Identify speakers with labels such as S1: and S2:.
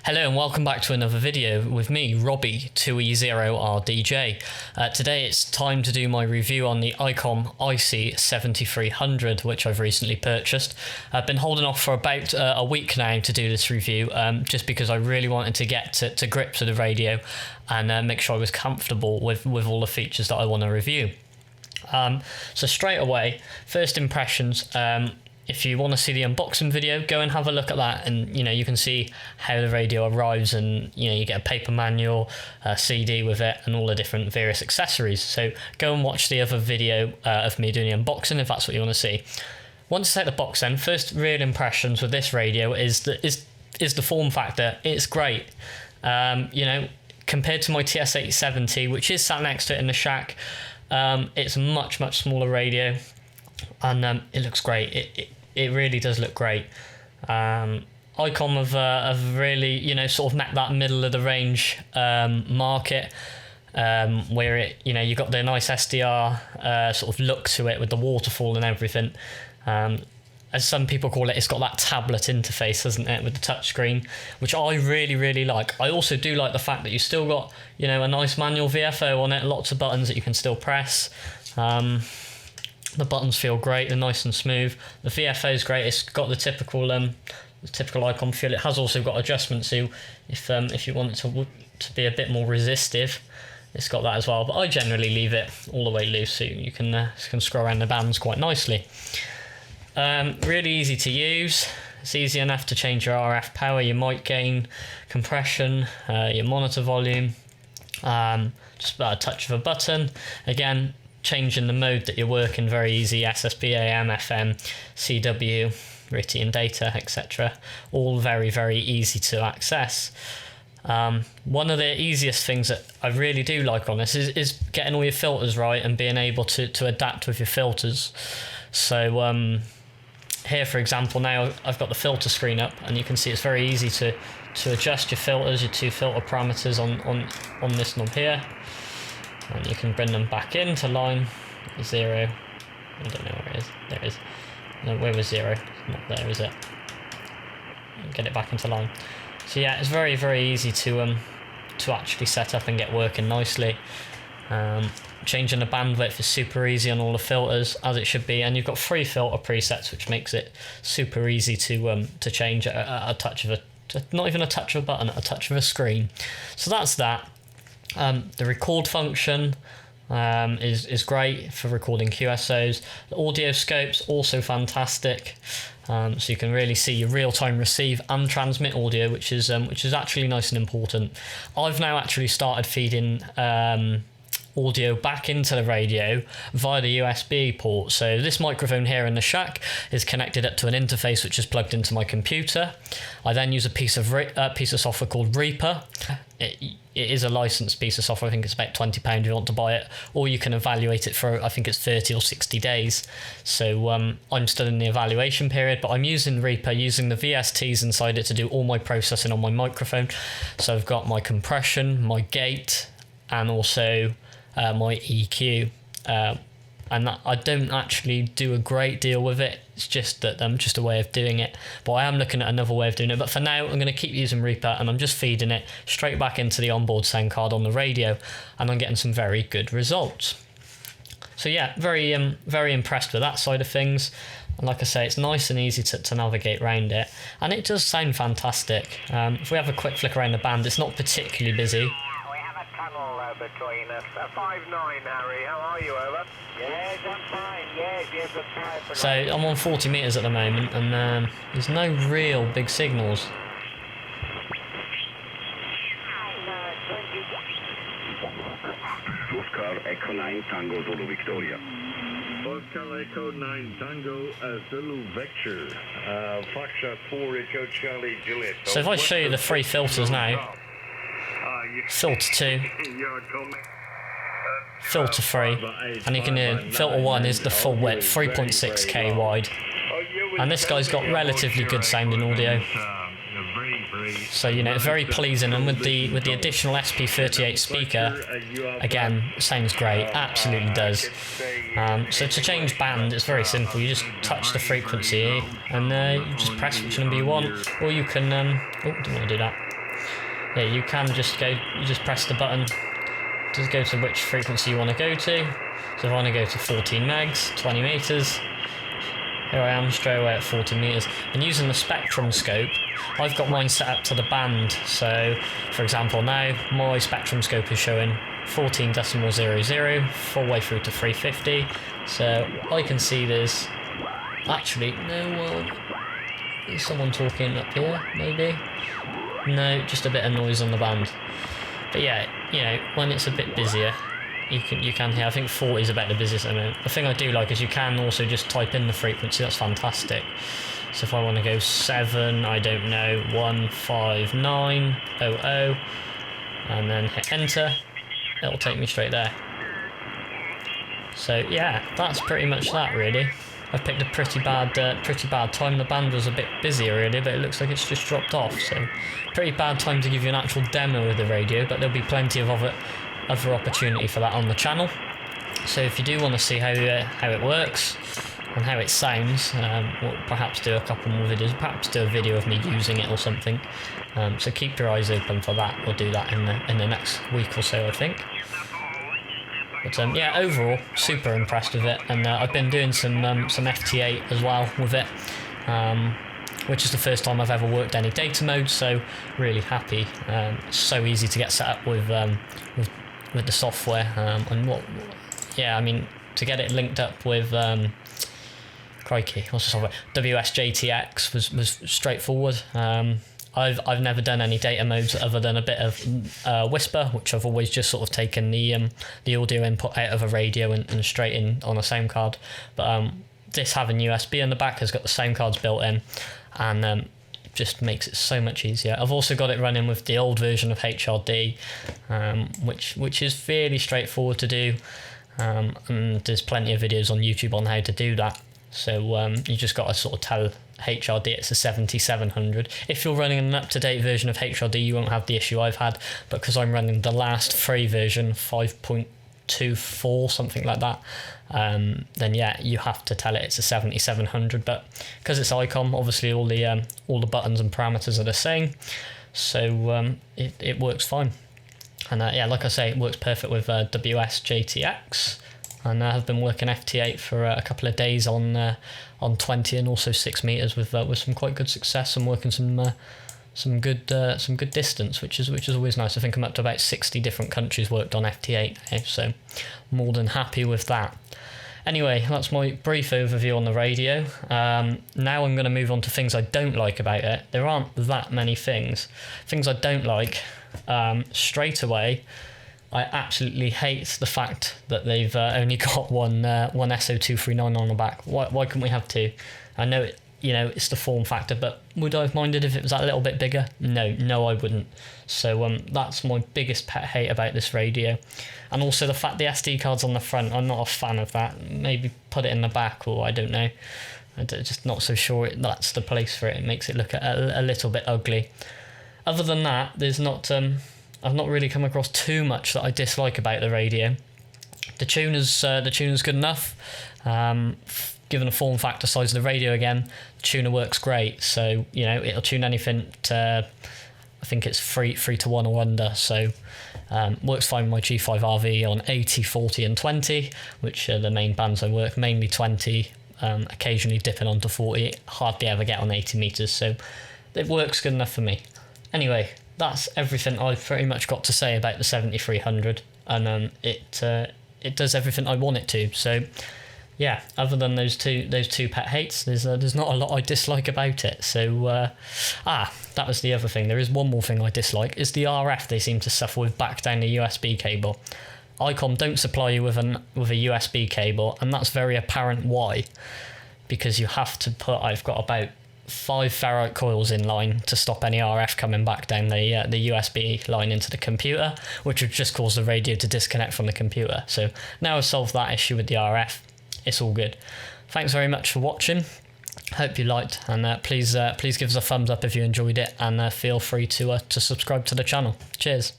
S1: Hello and welcome back to another video with me, Robbie, 2E0RDJ. Today it's time to do my review on the Icom IC-7300, which I've recently purchased. I've been holding off for about a week now to do this review, just because I really wanted to get to grips with the radio and make sure I was comfortable with all the features that I want to review. So straight away, first impressions. If you want to see the unboxing video, go and have a look at that, and you can see how the radio arrives, and you get a paper manual, a CD with it, and all the different various accessories. So go and watch the other video of me doing the unboxing if that's what you want to see. Once you take the box, then first real impressions with this radio is the form factor. It's great. Compared to my TS-8070, which is sat next to it in the shack, it's a much smaller radio, and it looks great. It really does look great. Icom have really, sort of met that middle of the range market, where you've got the nice SDR sort of look to it with the waterfall and everything. As some people call it, it's got that tablet interface, hasn't it, with the touchscreen, which I really like. I also do like the fact that you still got, a nice manual VFO on it, lots of buttons that you can still press. The buttons feel great, they're nice and smooth. The VFO is great. It's got the typical Icom feel. It has also got adjustments, so if you want it to be a bit more resistive, it's got that as well. But I generally leave it all the way loose, so you can scroll around the bands quite nicely. Really easy to use. It's easy enough to change your RF power, your mic gain, compression, your monitor volume. Just about a touch of a button. Again, changing the mode that you're working, very easy. SSB, AM, FM, CW, RTTY and data, etc. All very easy to access. One of the easiest things that I really do like on this is getting all your filters right and being able to adapt with your filters. So here, for example, now I've got the filter screen up, and you can see it's very easy to adjust your filters, your two filter parameters on this knob here. And you can bring them back into line 0. I don't know where it is. There it is. No, where was 0? Not there, is it? Get it back into line. So yeah, it's very easy to actually set up and get working nicely. Changing the bandwidth is super easy on all the filters, as it should be, and you've got 3 filter presets, which makes it super easy to change at a touch of not even a touch of a button, at a touch of a screen. So that's that. The record function is great for recording QSOs. The audio scope's also fantastic, so you can really see your real-time receive and transmit audio, which is actually nice and important. I've now actually started feeding audio back into the radio via the USB port. So this microphone here in the shack is connected up to an interface which is plugged into my computer. I then use a piece of software called Reaper. It is a licensed piece of software. I think it's about £20 if you want to buy it, or you can evaluate it for, I think it's 30 or 60 days. So I'm still in the evaluation period, but I'm using Reaper, using the VSTs inside it to do all my processing on my microphone. So I've got my compression, my gate, and also my EQ, and that I don't actually do a great deal with it. It's just that just a way of doing it, but I am looking at another way of doing it. But for now, I'm going to keep using Reaper, and I'm just feeding it straight back into the onboard sound card on the radio, and I'm getting some very good results. So yeah, very impressed with that side of things. And like I say, it's nice and easy to navigate around it, and it does sound fantastic. If we have a quick flick around the band, it's not particularly busy.
S2: Between us. 5-9, Harry. How are you, over? Yes, I'm fine. Yes, I'm fine.
S1: So I'm on 40 metres at the moment, and there's no real big signals.
S3: Oscar Echo 9 Tango Zulu Victoria.
S4: Oscar Echo 9 Tango Zulu Victor. Foxtrot 4 Echo Charlie Juliet.
S1: So if I show you the 3 filters now. Filter 2, filter 3, and you can hear filter 1 is the full width, 3.6K wide, and this guy's got relatively good sounding audio. So it's very pleasing, and with the additional SP38 speaker, again, sounds great, absolutely does. So to change band, it's very simple. You just touch the frequency and you just press which number you want, or you can. Oh, don't want to do that. yeah, you can just go, you just press the button to go to which frequency you want to go to. So if I want to go to 14 megs, 20 meters, here I am straight away at 14 meters. And using the spectrum scope, I've got mine set up to the band. So for example, now my spectrum scope is showing 14.00 full way through to 350. So I can see there's actually is someone talking up here, maybe? No, just a bit of noise on the band. But yeah, you know, when it's a bit busier, you can hear. I think 40 is about the busiest at the moment. The thing I do like is you can also just type in the frequency. That's fantastic. So if I want to go 7, I don't know, 15900, and then hit enter, it'll take me straight there. So yeah, that's pretty much that really. I picked a pretty bad time. The band was a bit busier really, but it looks like it's just dropped off. So pretty bad time to give you an actual demo of the radio, but there'll be plenty of other opportunity for that on the channel. So if you do want to see how it works and how it sounds, we'll perhaps do a couple more videos, perhaps do a video of me using it or something. So keep your eyes open for that. We'll do that in the next week or so, I think. But yeah, overall, super impressed with it, and I've been doing some FT8 as well with it, which is the first time I've ever worked any data mode. So really happy. It's so easy to get set up with the software, and yeah, I mean, to get it linked up with crikey, what's the software? WSJTX was straightforward. I've never done any data modes other than a bit of Whisper, which I've always just sort of taken the audio input out of a radio and straight in on a sound card. But this having USB in the back has got the sound cards built in, and just makes it so much easier. I've also got it running with the old version of HRD, which is fairly straightforward to do, and there's plenty of videos on YouTube on how to do that. So you just got to sort of tell HRD it's a 7700. If you're running an up-to-date version of HRD, you won't have the issue I've had, but because I'm running the last free version, 5.24, something like that, then yeah, you have to tell it it's a 7700. But because it's Icom, obviously all the buttons and parameters are the same, so it works fine. And yeah, like I say, it works perfect with WSJTX. And I have been working FT8 for a couple of days on 20 and also 6 meters with some quite good success. I'm working some good distance, which is always nice. I think I'm up to about 60 different countries worked on FT8 now, so more than happy with that. Anyway, that's my brief overview on the radio. Now I'm going to move on to things I don't like about it. There aren't that many things I don't like. Straight away, I absolutely hate the fact that they've only got one SO239 on the back. Why couldn't we have two? I know it, you know, it's the form factor, but would I have minded if it was that little bit bigger? No, I wouldn't. So that's my biggest pet hate about this radio. And also the fact the SD card's on the front, I'm not a fan of that. Maybe put it in the back, or I don't know. I'm just not so sure that's the place for it. It makes it look a little bit ugly. Other than that, there's not... I've not really come across too much that I dislike about the radio. The tuner's good enough. Given the form factor size of the radio again, the tuner works great. So, you know, it'll tune anything to, I think it's 3 to 1 or under. So works fine with my G5RV on 80, 40 and 20, which are the main bands I work, mainly 20, occasionally dipping onto 40, hardly ever get on 80 meters. So it works good enough for me. Anyway, that's everything I've pretty much got to say about the 7300, and it does everything I want it to. So yeah, other than those two pet hates, there's not a lot I dislike about it. So that was the other thing. There is one more thing I dislike, is the RF they seem to suffer with back down the USB cable. Icom don't supply you with a USB cable, and that's very apparent why, because you have to put, I've got about 5 ferrite coils in line to stop any RF coming back down the USB line into the computer, which would just cause the radio to disconnect from the computer. So now I've solved that issue with the RF, it's all good. Thanks very much for watching. Hope you liked, and please give us a thumbs up if you enjoyed it, and feel free to subscribe to the channel. Cheers.